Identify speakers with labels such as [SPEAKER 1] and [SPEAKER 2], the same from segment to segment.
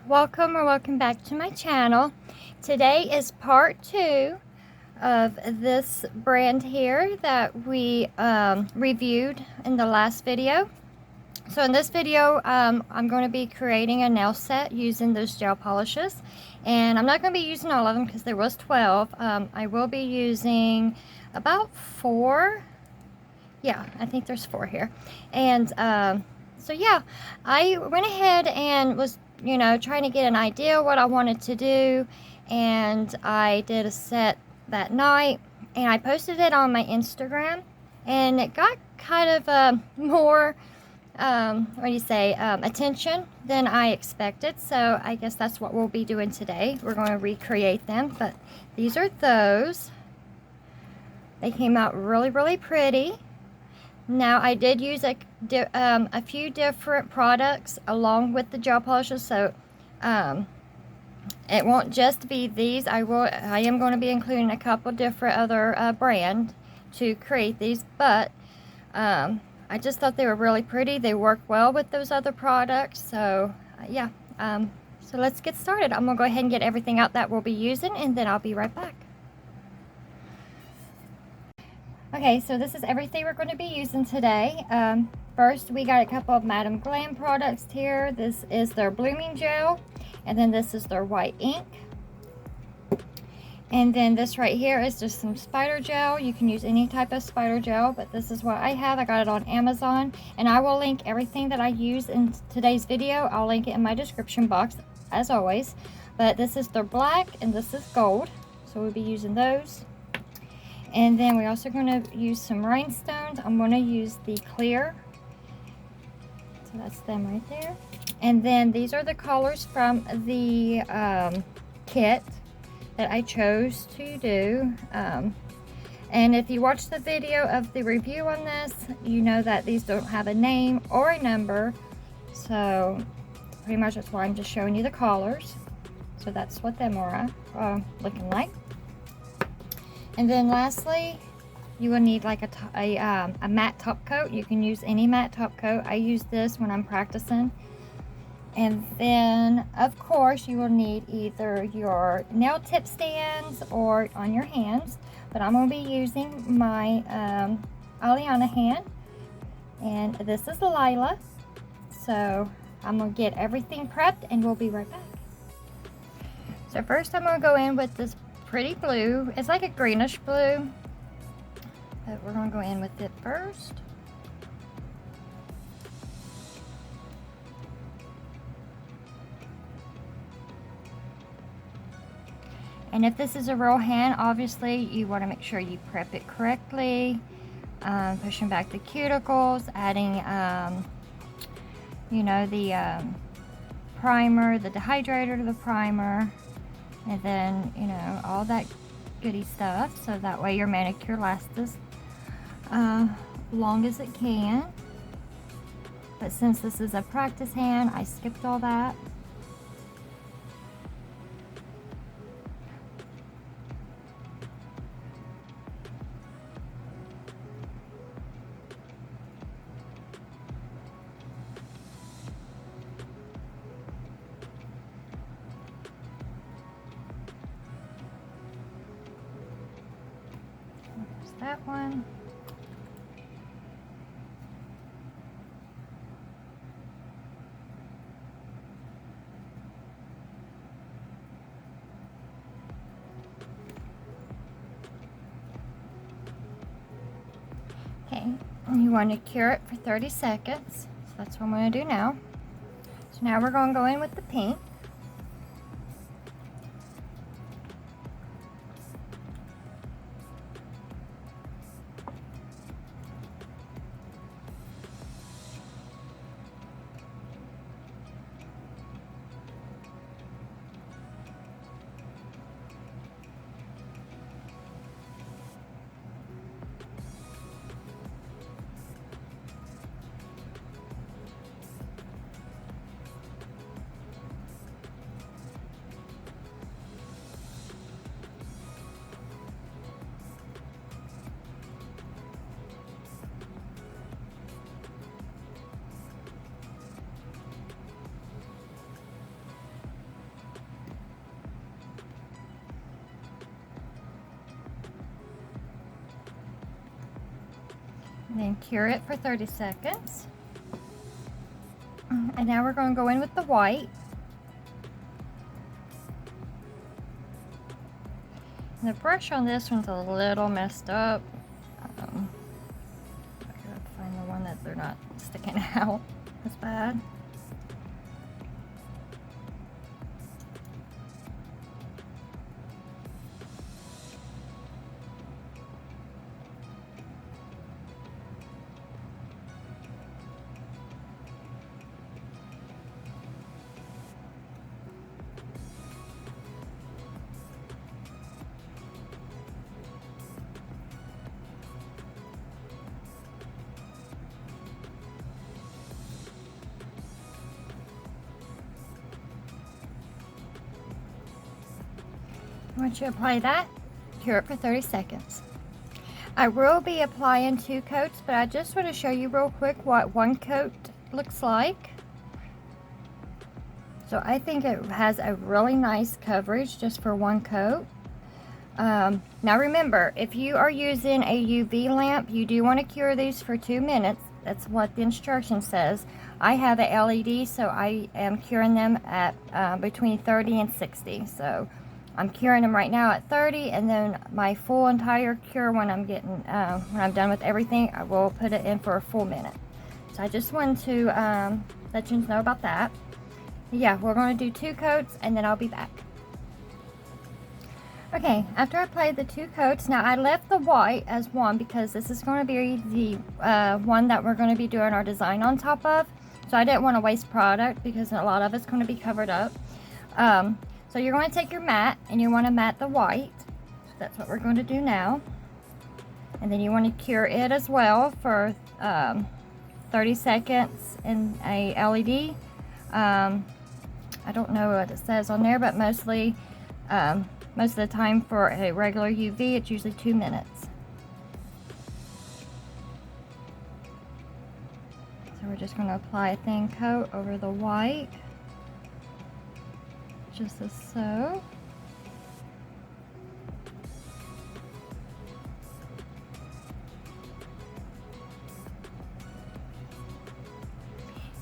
[SPEAKER 1] everyone, welcome back to my channel. Today is part 2 of this brand here that we reviewed in the last video. So in this video, I'm going to be creating a nail set using those gel polishes, and I'm not going to be using all of them because there was 12. I will be using about 4. Yeah, I think there's 4 here. And so yeah, I went ahead and was, trying to get an idea what I wanted to do, and I did a set that night, and I posted it on my Instagram, and it got kind of more attention than I expected. So I guess that's what we'll be doing today. We're going to recreate them, but these are those. They came out really pretty. Now I did use a few different products along with the gel polishes, so it won't just be these. I am going to be including a couple different other brands to create these, but I just thought they were really pretty. They work well with those other products. So yeah, so let's get started. I'm gonna go ahead and get everything out that we'll be using, and then I'll be right back. Okay, so this is everything we're going to be using today. First, we got a couple of Madam Glam products here. This is their blooming gel, and then this is their white ink. And then this right here is just some spider gel. You can use any type of spider gel, but this is what I have. I got it on Amazon, and I will link everything that I use in today's video. I'll link it in my description box as always. But this is their black and this is gold, so we'll be using those. And then we're also going to use some rhinestones. I'm going to use the clear, so that's them right there. And then these are the colors from the kit that I chose to do. And if you watch the video of the review on this, you know that these don't have a name or a number, so pretty much that's why I'm just showing you the colors. So that's what them are looking like. And then lastly, you will need like a matte top coat. You can use any matte top coat. I use this when I'm practicing. And then, of course, you will need either your nail tip stands or on your hands. But I'm going to be using my Aliana hand. And this is Lila. So I'm going to get everything prepped and we'll be right back. So first I'm going to go in with this pretty blue. It's like a greenish blue. But we're going to go in with it first. And if this is a real hand, obviously you want to make sure you prep it correctly, pushing back the cuticles, adding, the primer, the dehydrator to the primer, and then, all that goody stuff, so that way your manicure lasts as long as it can. But since this is a practice hand, I skipped all that. That one. Okay, and you want to cure it for 30 seconds. So that's what I'm going to do now. So now we're going to go in with the pink. then cure it for 30 seconds. And now we're going to go in with the white. And the brush on this one's a little messed up. I gotta find the one that they're not sticking out as bad. Once you apply that, cure it for 30 seconds. I will be applying 2 coats, but I just want to show you real quick what 1 coat looks like. So I think it has a really nice coverage just for 1 coat. Now remember, if you are using a UV lamp, you do want to cure these for 2 minutes. That's what the instruction says. I have a LED, so I am curing them at between 30 and 60. So I'm curing them right now at 30, and then my full entire cure when I'm done with everything, I will put it in for a full minute. So I just wanted to let you know about that. Yeah, we're going to do 2 coats, and then I'll be back. Okay, after I applied the 2 coats, now I left the white as one because this is going to be the one that we're going to be doing our design on top of. So I didn't want to waste product because a lot of it's going to be covered up. So you're going to take your mat and you want to mat the white. So that's what we're going to do now. And then you want to cure it as well for 30 seconds in a LED. I don't know what it says on there, but most of the time for a regular UV, it's usually 2 minutes. So we're just going to apply a thin coat over the white. Just as so.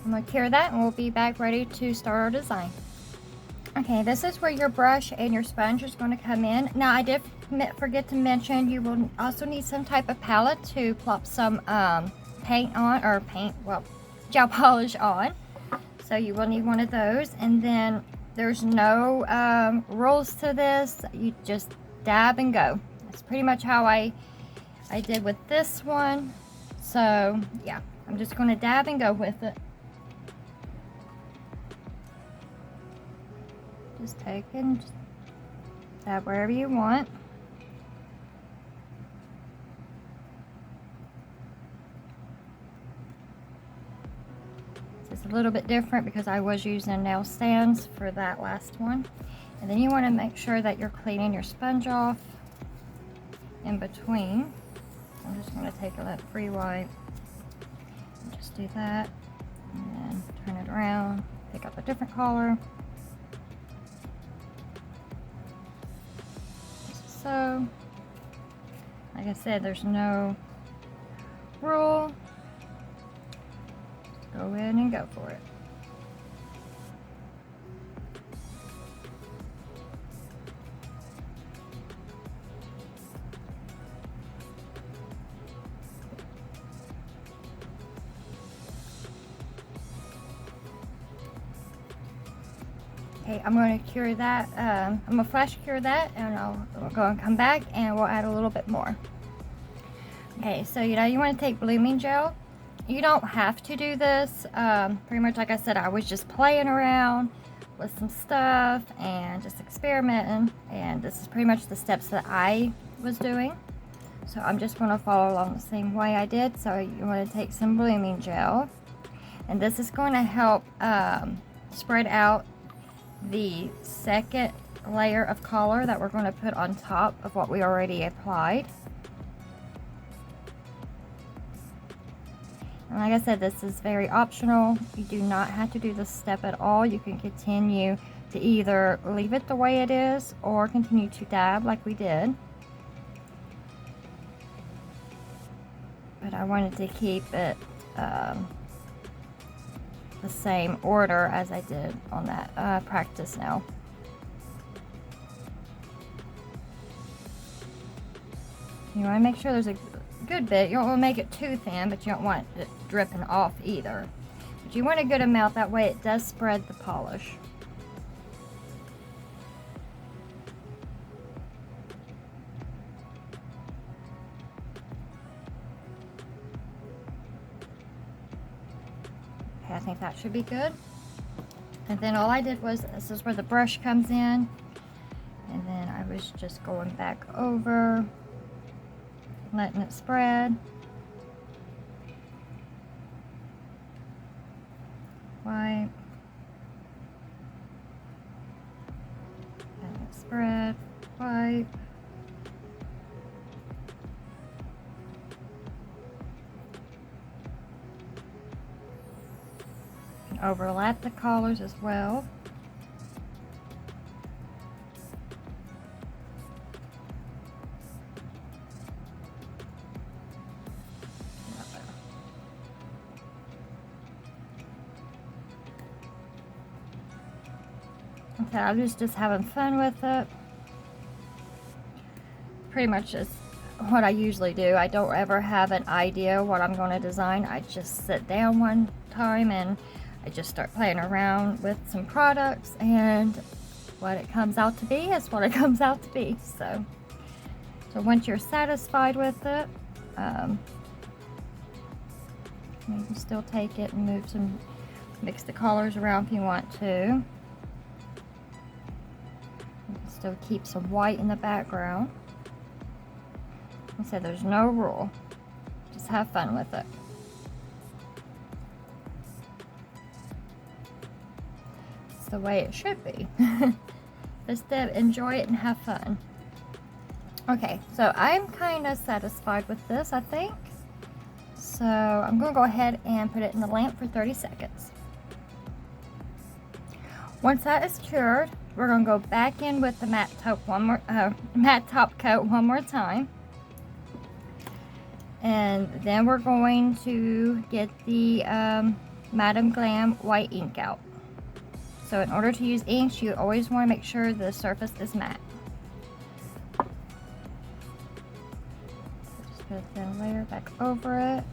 [SPEAKER 1] I'm going to cure that and we'll be back ready to start our design. Okay, this is where your brush and your sponge is going to come in. Now I did forget to mention you will also need some type of palette to plop some paint on, or gel polish on. So you will need one of those, and then there's no rules to this. You just dab and go. That's pretty much how I did with this one. So yeah, I'm just going to dab and go with it. Just take and just dab wherever you want. It's a little bit different because I was using nail stands for that last one. And then you want to make sure that you're cleaning your sponge off in between. I'm just going to take a free wipe and just do that, and then turn it around, pick up a different color. So, like I said, there's no rule. Just go in and go for it. Okay, I'm going to cure that. I'm going to flash cure that, and I'll go and come back and we'll add a little bit more. Okay, so you want to take blooming gel. You don't have to do this. Pretty much like I said, I was just playing around with some stuff and just experimenting, and this is pretty much the steps that I was doing. So I'm just going to follow along the same way I did. So you want to take some blooming gel, and this is going to help spread out the second layer of color that we're going to put on top of what we already applied. And like I said, this is very optional. You do not have to do this step at all. You can continue to either leave it the way it is or continue to dab like we did. But I wanted to keep it the same order as I did on that practice now. You want to make sure there's a good bit. You don't want to make it too thin, but you don't want it dripping off either. But you want a good amount, that way it does spread the polish. Okay, I think that should be good. And then all I did was, this is where the brush comes in, and then I was just going back over, letting it spread. Wipe. Let it spread. Wipe. You can overlap the collars as well. Okay, I was just having fun with it. Pretty much is what I usually do. I don't ever have an idea what I'm going to design. I just sit down one time and I just start playing around with some products, and what it comes out to be is what it comes out to be. So once you're satisfied with it, you can still take it and mix the colors around if you want to. Still keep some white in the background. Like I said, there's no rule. Just have fun with it. It's the way it should be. Just enjoy it and have fun. Okay, so I'm kind of satisfied with this, I think. So I'm going to go ahead and put it in the lamp for 30 seconds. Once that is cured, we're going to go back in with the matte top coat one more time. And then we're going to get the Madam Glam white ink out. So in order to use inks, you always want to make sure the surface is matte. Just put a thin layer back over it.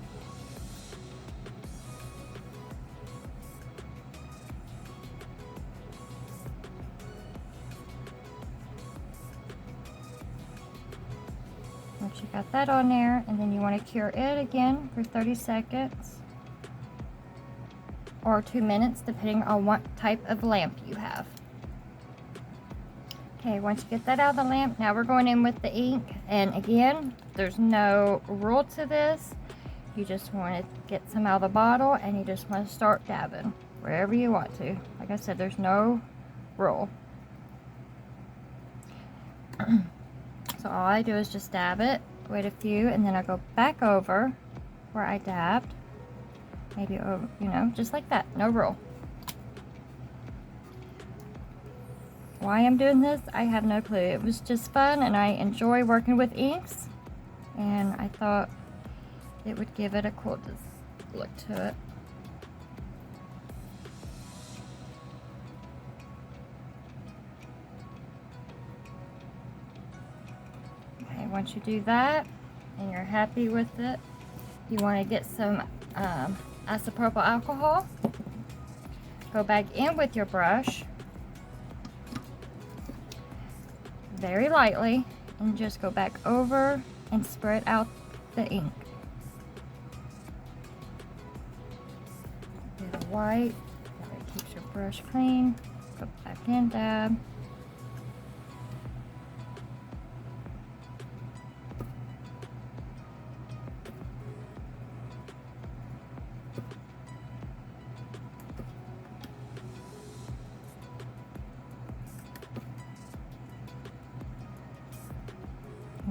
[SPEAKER 1] Once you got that on there, and then you want to cure it again for 30 seconds or 2 minutes, depending on what type of lamp you have. Okay, once you get that out of the lamp, now we're going in with the ink. And again, there's no rule to this. You just want to get some out of the bottle, and you just want to start dabbing wherever you want to. Like I said, there's no rule. So all I do is just dab it, wait a few, and then I go back over where I dabbed. Maybe over, you know, just like that, no rule. Why I'm doing this, I have no clue. It was just fun, and I enjoy working with inks, and I thought it would give it a cool look to it. Once you do that and you're happy with it, you want to get some isopropyl alcohol. Go back in with your brush very lightly and just go back over and spread out the ink. Get a white, that keeps your brush clean. Go back in, dab.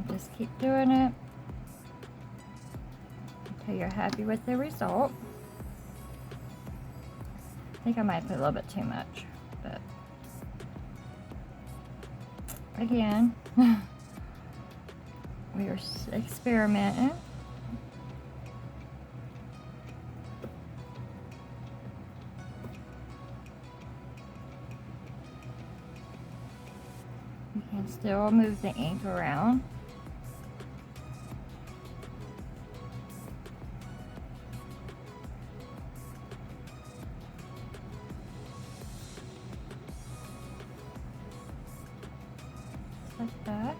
[SPEAKER 1] Just keep doing it until you're happy with the result. I think I might put a little bit too much, but again, we are experimenting. and still move the ink around. Just like that.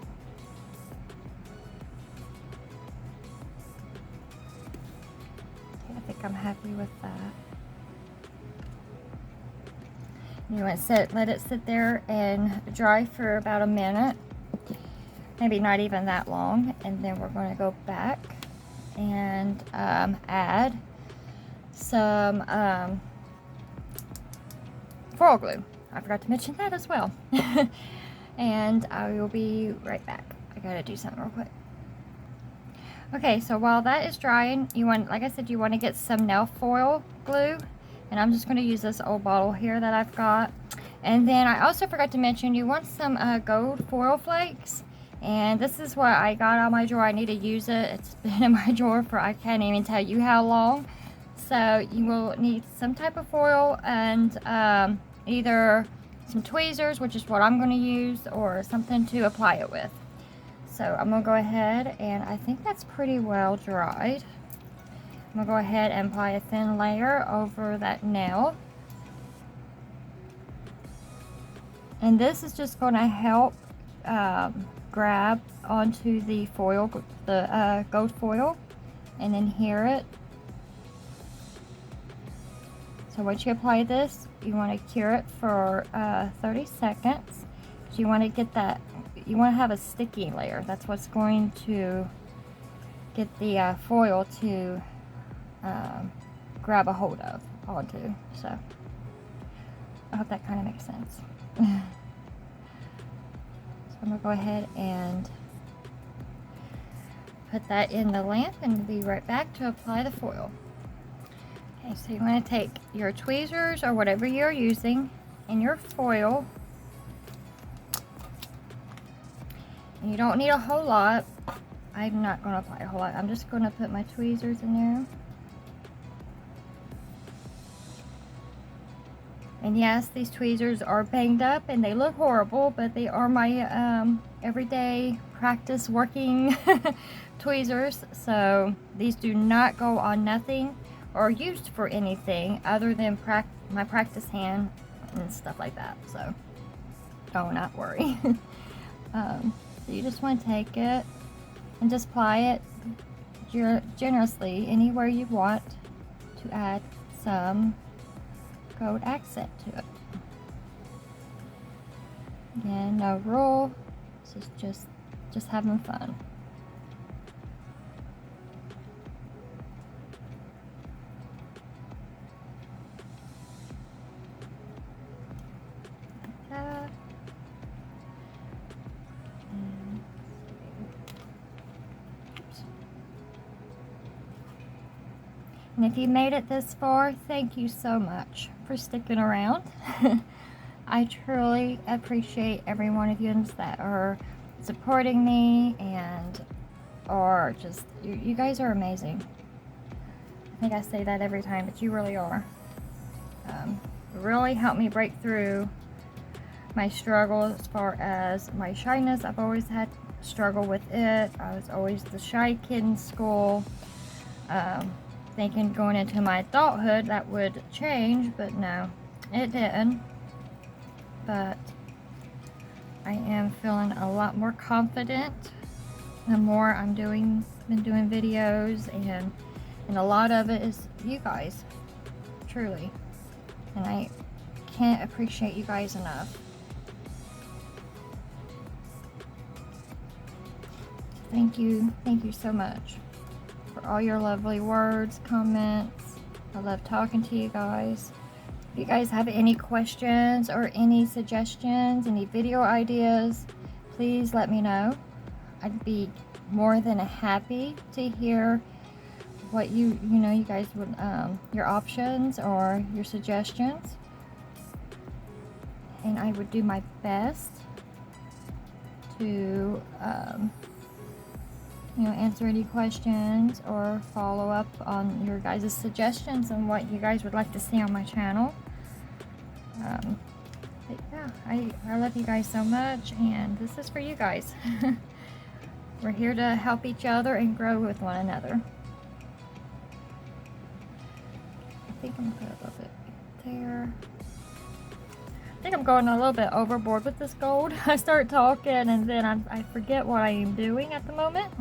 [SPEAKER 1] Okay, I think I'm happy with that. You want to let it sit there and dry for about a minute, maybe not even that long, and then we're going to go back and add some foil glue. I forgot to mention that as well. And I will be right back. I gotta do something real quick. Okay, so while that is drying, you want, like I said, you want to get some nail foil glue. And I'm just going to use this old bottle here that I've got. And then I also forgot to mention, you want some gold foil flakes. And this is what I got out of my drawer. I need to use it. It's been in my drawer for I can't even tell you how long. So you will need some type of foil and either some tweezers, which is what I'm going to use, or something to apply it with. So I'm going to go ahead, and I think that's pretty well dried. I'm going to go ahead and apply a thin layer over that nail. And this is just going to help grab onto the foil, the gold foil, and adhere it. So once you apply this, you want to cure it for 30 seconds. So you want to get that, you want to have a sticky layer. That's what's going to get the foil to grab a hold of onto. So I hope that kind of makes sense. So I'm gonna go ahead and put that in the lamp and be right back to apply the foil. Okay, so you want to take your tweezers or whatever you're using and your foil, and you don't need a whole lot. I'm not going to apply a whole lot. I'm just going to put my tweezers in there. And yes, these tweezers are banged up and they look horrible, but they are my everyday practice working tweezers. So these do not go on nothing or used for anything other than my practice hand and stuff like that. So do not worry. So you just want to take it and just apply it generously anywhere you want to add some gold accent to it. Again, no rule. This is just having fun. Like that. And if you made it this far, thank you so much for sticking around. I truly appreciate every one of you that are supporting me and are just, you guys are amazing. I think I say that every time, but you really are. Really helped me break through my struggle as far as my shyness. I've always had struggle with it. I was always the shy kid in school. Thinking going into my adulthood that would change, but no, it didn't. But I am feeling a lot more confident the more I'm been doing videos, and a lot of it is you guys, truly, and I can't appreciate you guys enough. Thank you so much for all your lovely words, comments. I love talking to you guys. If you guys have any questions or any suggestions, any video ideas, please let me know. I'd be more than happy to hear what you guys would, your options or your suggestions. And I would do my best to answer any questions or follow up on your guys' suggestions and what you guys would like to see on my channel. But yeah, I love you guys so much, and this is for you guys. We're here to help each other and grow with one another. I think I'm gonna put a little bit there. I think I'm going a little bit overboard with this gold. I start talking and then I forget what I am doing at the moment.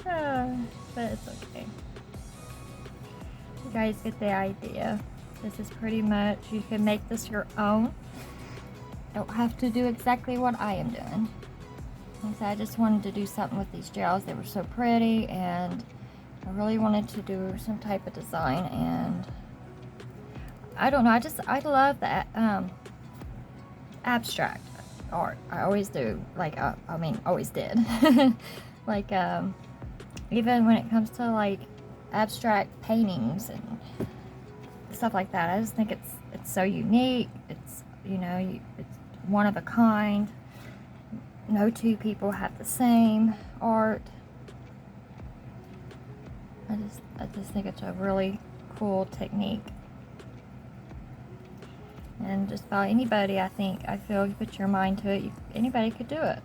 [SPEAKER 1] But it's okay. You guys get the idea. This is pretty much, you can make this your own. Don't have to do exactly what I am doing. So I just wanted to do something with these gels. They were so pretty, and I really wanted to do some type of design, and I don't know, I love that abstract art. I always do, like, I mean, always did. Like, even when it comes to, like, abstract paintings and stuff like that, I just think it's so unique. It's, you know, it's one of a kind. No two people have the same art. I just think it's a really cool technique. And just about anybody, I feel you put your mind to it, anybody could do it.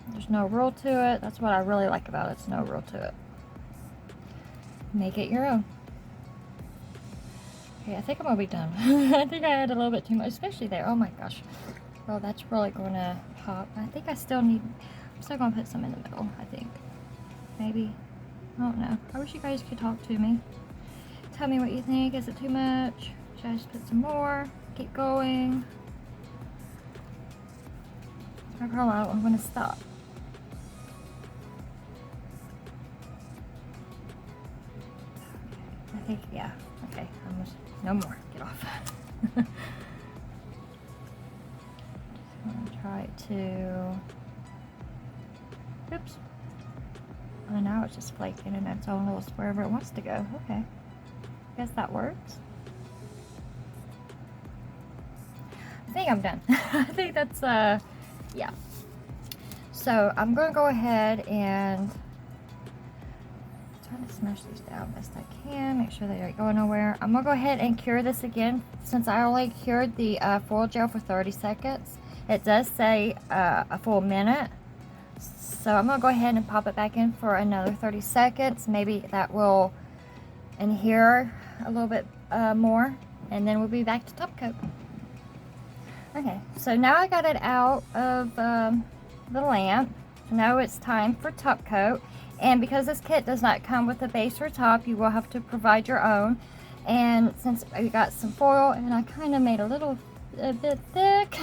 [SPEAKER 1] There's no rule to it. That's what I really like about it. It's no rule to it. Make it your own. Okay, I think I'm gonna be done. I think I had a little bit too much, especially there. Oh my gosh. Well, that's really gonna pop. I think I'm still gonna put some in the middle, I think. Maybe. I don't know. I wish you guys could talk to me. Tell me what you think. Is it too much? Should I just put some more? Keep going? If I call out, I'm gonna stop. I think, yeah. Okay, no more. Get off. Try to, oops, oh, now it's just flaking in its own little wherever it wants to go. Okay, guess that works. I think I'm done. I think that's yeah, so I'm gonna go ahead and try to smash these down best I can, make sure they don't go nowhere. I'm gonna go ahead and cure this again, since I only cured the foil gel for 30 seconds. It does say a full minute, so I'm gonna go ahead and pop it back in for another 30 seconds. Maybe that will adhere a little bit more, and then we'll be back to top coat. Okay, so now I got it out of the lamp. Now it's time for top coat, and because this kit does not come with a base or top, you will have to provide your own. And since I got some foil and I kind of made a bit thick,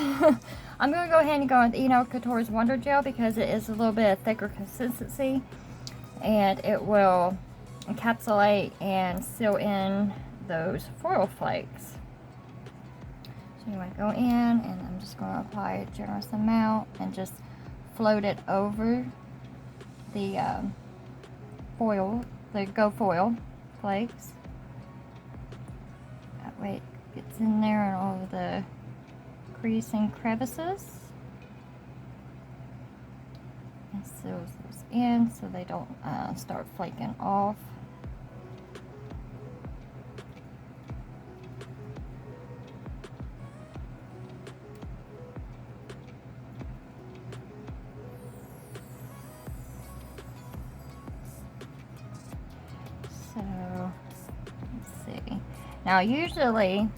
[SPEAKER 1] I'm going to go ahead and go with Eno Couture's Wonder Gel, because it is a little bit thicker consistency and it will encapsulate and seal in those foil flakes. So you want to go in, and I'm just going to apply a generous amount and just float it over the foil, the Go Foil flakes. That way it gets in there and all of the crease and crevices, and seals those in so they don't start flaking off. So let's see. Now usually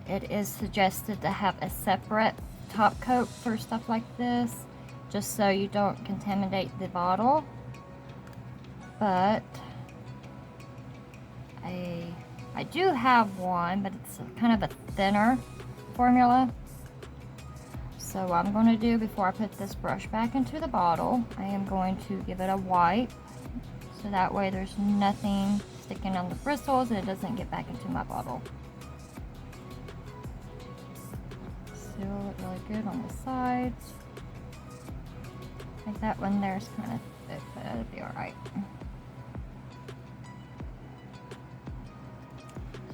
[SPEAKER 1] it is suggested to have a separate top coat for stuff like this, just so you don't contaminate the bottle. But I do have one, but it's kind of a thinner formula. So what I'm going to do before I put this brush back into the bottle, I am going to give it a wipe, so that way there's nothing sticking on the bristles and it doesn't get back into my bottle. Seal it really good on the sides. I think that one there's kind of thick, but it'll be alright.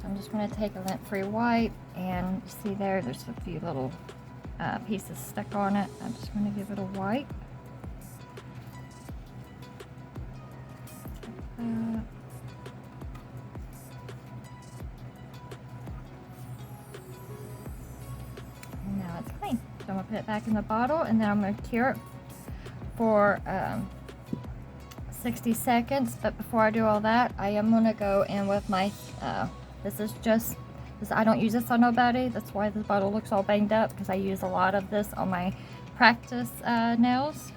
[SPEAKER 1] So I'm just going to take a lint-free wipe, and see there's a few little pieces stuck on it. I'm just going to give it a wipe. So I'm going to put it back in the bottle, and then I'm going to cure it for 60 seconds. But before I do all that, I am going to go in with my, I don't use this on nobody. That's why this bottle looks all banged up, because I use a lot of this on my practice nails.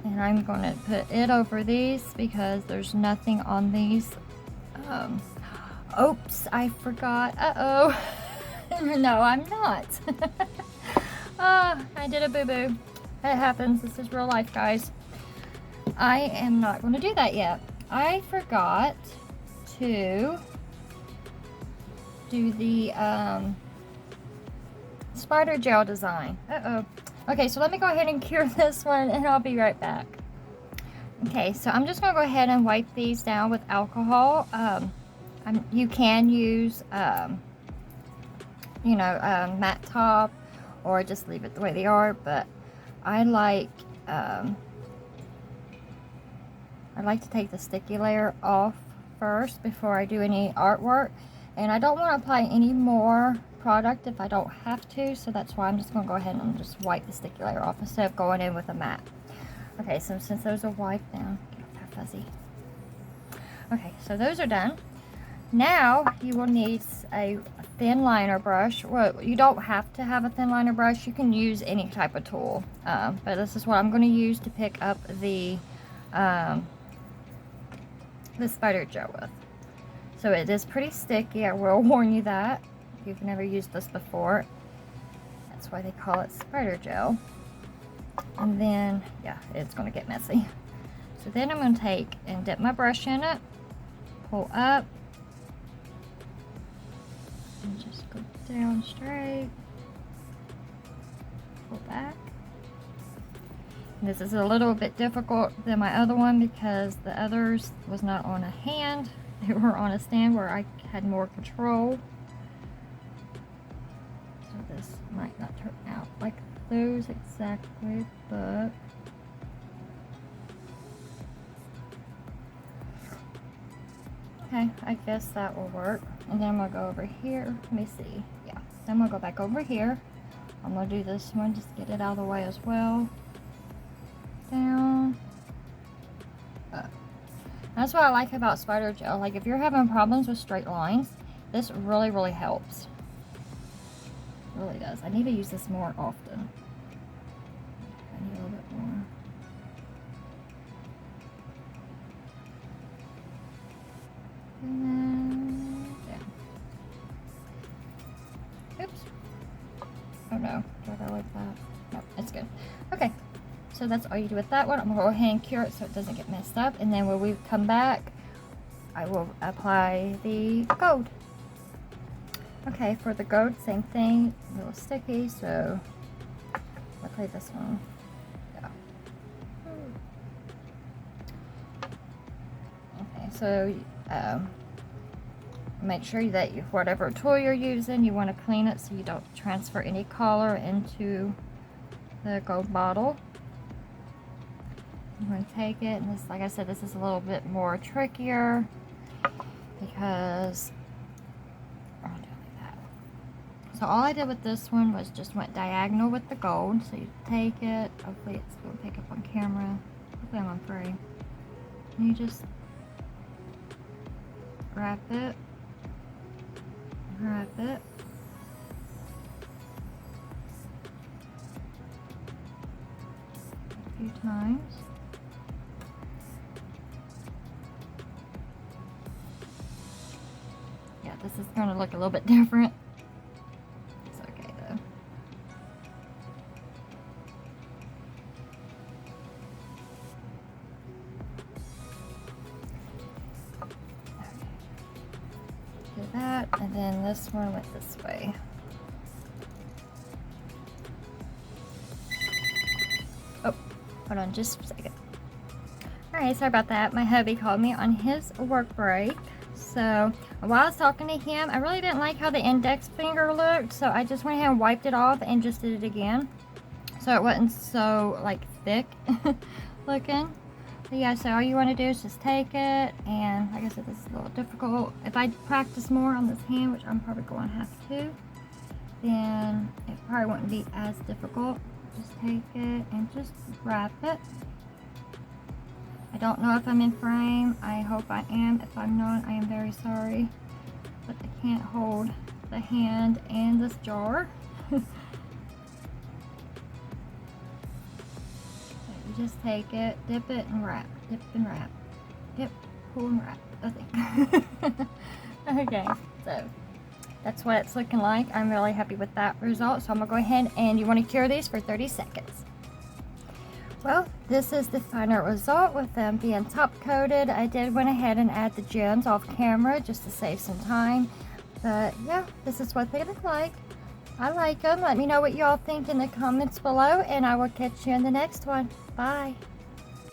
[SPEAKER 1] And I'm going to put it over these because there's nothing on these. Oops, I forgot. Uh-oh. No, I'm not. I did a boo-boo. It happens. This is real life, guys. I am not going to do that yet. I forgot to do the spider gel design. Uh-oh. Okay, so let me go ahead and cure this one, and I'll be right back. Okay, so I'm just going to go ahead and wipe these down with alcohol. You can use, matte top, or just leave it the way they are, but I like to take the sticky layer off first before I do any artwork, and I don't want to apply any more product if I don't have to, so that's why I'm just going to go ahead and just wipe the sticky layer off instead of going in with a matte. Okay, so since those are wiped down, they're fuzzy. Okay, so those are done. Now you will need a thin liner brush. Well, you don't have to have a thin liner brush. You can use any type of tool, but this is what I'm going to use to pick up the spider gel with. So it is pretty sticky, I will warn you that. If you've never used this before, that's why they call it spider gel. And then, yeah, it's going to get messy. So then I'm going to take and dip my brush in it, pull up, and just go down straight, pull back. And this is a little bit difficult than my other one because the others was not on a hand. They were on a stand where I had more control. So this might not turn out like those exactly, but okay, I guess that will work. And then I'm gonna go over here. Let me see. Yeah, then I'm gonna go back over here. I'm gonna do this one, just get it out of the way as well. Down, up. That's what I like about spider gel. Like if you're having problems with straight lines, this really, really helps. It really does. I need to use this more often. I need a little bit more. And then down. Oops. Oh no. Do I go like that? No, it's good. Okay. So that's all you do with that one. I'm going to go ahead and cure it so it doesn't get messed up. And then when we come back, I will apply the gold. Okay, for the gold, same thing. A little sticky, so I'll play this one. Yeah. Okay, so make sure that whatever tool you're using, you want to clean it so you don't transfer any color into the gold bottle. I'm going to take it, and this, like I said, this is a little bit more trickier because I'll do it like that. So all I did with this one was just went diagonal with the gold. So you take it, hopefully it's going to pick up on camera. Hopefully I'm on free. And you just wrap it, a few times. This is going to look a little bit different. It's okay though. Do that, and then this one went this way. Oh, hold on just a second. Alright, sorry about that. My hubby called me on his work break. So while I was talking to him, I really didn't like how the index finger looked, so I just went ahead and wiped it off and just did it again, so it wasn't so like thick looking. But yeah, so all you want to do is just take it, and like I said, this is a little difficult. If I practice more on this hand, which I'm probably going to have to, then it probably wouldn't be as difficult. Just take it and just wrap it. I don't know if I'm in frame. I hope I am. If I'm not, I am very sorry. But I can't hold the hand and this jar. So you just take it, dip it, and wrap. Dip and wrap. Dip, pull, and wrap. Okay. Okay, so that's what it's looking like. I'm really happy with that result. So I'm gonna go ahead and you want to cure these for 30 seconds. Well, this is the final result with them being top coated. I did went ahead and add the gems off camera just to save some time. But yeah, this is what they look like. I like them. Let me know what y'all think in the comments below, and I will catch you in the next one. Bye.